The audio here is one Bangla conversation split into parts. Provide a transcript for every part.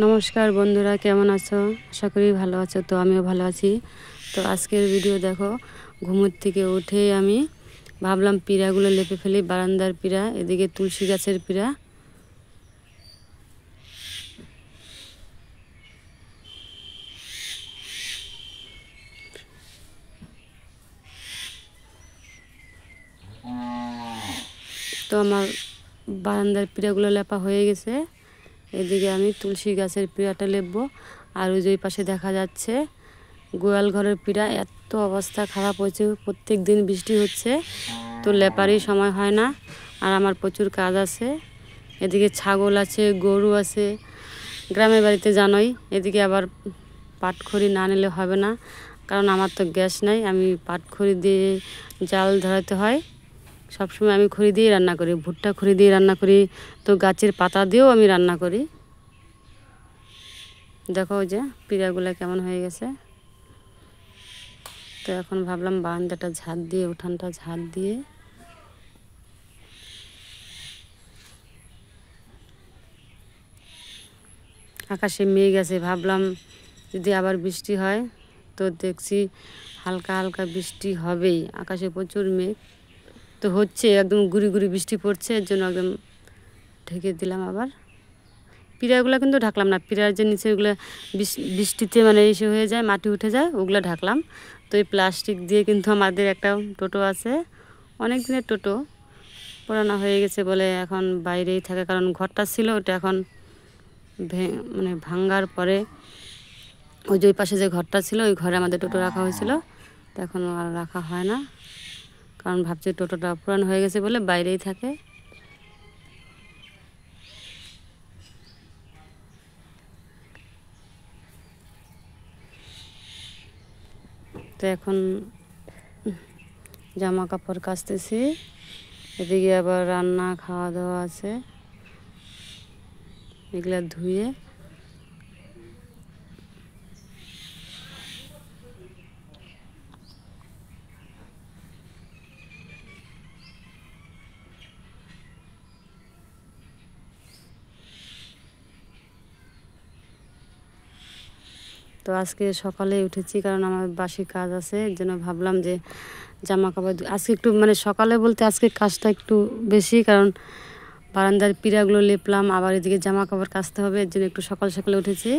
নমস্কার বন্ধুরা, কেমন আছো? আশা করি ভালো আছো। তো আমিও ভালো আছি। তো আজকের ভিডিও দেখো, ঘুমোর থেকে উঠে আমি ভাবলাম পিঁড়াগুলো লেপে ফেলি। বারান্দার পিঁড়া, এদিকে তুলসী গাছের পিঁড়া। তো আমার বারান্দার পিঁড়াগুলো লেপা হয়ে গেছে। এদিকে আমি তুলসী গাছের পিঁড়াটা লেপবো। আর ওই যে পাশে দেখা যাচ্ছে গোয়াল ঘরের পিঁড়া। এত অবস্থা খারাপ হয়েছে, প্রত্যেক দিন বৃষ্টি হচ্ছে, তো লেপারই সময় হয় না। আর আমার প্রচুর কাজ আছে। এদিকে ছাগল আছে, গরু আছে। গ্রামের বাড়িতে জানোই, এদিকে আবার পাটখড়ি না নিলে হবে না, কারণ আমার তো গ্যাস নাই। আমি পাটখড়ি দিয়ে জাল ধরাতে হয়। সবসময় আমি খড়ি দিয়ে রান্না করি, ভুট্টা খড়ি দিয়ে রান্না করি, তো গাছের পাতা দিয়েও আমি রান্না করি। দেখো যে পিঁড়াগুলো কেমন হয়ে গেছে। তো এখন ভাবলাম বারান্দাটা ঝাড় দিয়ে, উঠানটা ঝাড় দিয়ে আকাশে মেঘ আছে, ভাবলাম যদি আবার বৃষ্টি হয়। তো দেখছি হালকা হালকা বৃষ্টি হবেই, আকাশে প্রচুর মেঘ। তো হচ্ছে একদম গুড়ি গুড়ি বৃষ্টি পড়ছে, এর জন্য একদম ঢেকে দিলাম। আবার পিঁড়াগুলো কিন্তু ঢাকলাম না, পিঁড়ার যে নিচেগুলো বৃষ্টিতে মানে এসে হয়ে যায়, মাটি উঠে যায়, ওগুলো ঢাকলাম। তো এই প্লাস্টিক দিয়ে কিন্তু আমাদের একটা টোটো আছে, অনেক দিনের টোটো, পুরানো হয়ে গেছে বলে এখন বাইরেই থাকে। কারণ ঘরটা ছিল ওটা এখন মানে ভাঙ্গার পরে ওই যে পাশে যে ঘরটা ছিল, ওই ঘরে আমাদের টোটো রাখা হয়েছিল। তো এখন আর রাখা হয় না, কারণ ভাবছি টোটোটা পুরানো হয়ে গেছে বলে বাইরেই থাকে। তো এখন জামা কাপড় কাচতেছি, এদিকে আবার রান্না খাওয়া দাওয়া আছে, এগুলা ধুয়ে তো আজকে সকালে উঠেছি, কারণ আমার বাসি কাজ আছে, এর জন্য ভাবলাম যে জামা কাপড় আজকে একটু মানে সকালে বলতে আজকে কাজটা একটু বেশি, কারণ বারান্দার পিঁড়াগুলো লেপলাম, আবার এদিকে জামা কাপড় কাচতে হবে, এর জন্য একটু সকাল সকালে উঠেছি।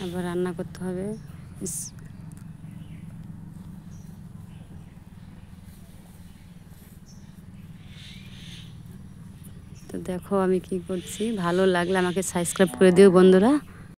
আবার রান্না করতে হবে। তো দেখো আমি কি করছি, ভালো লাগলে আমাকে সাবস্ক্রাইব করে দিও বন্ধুরা।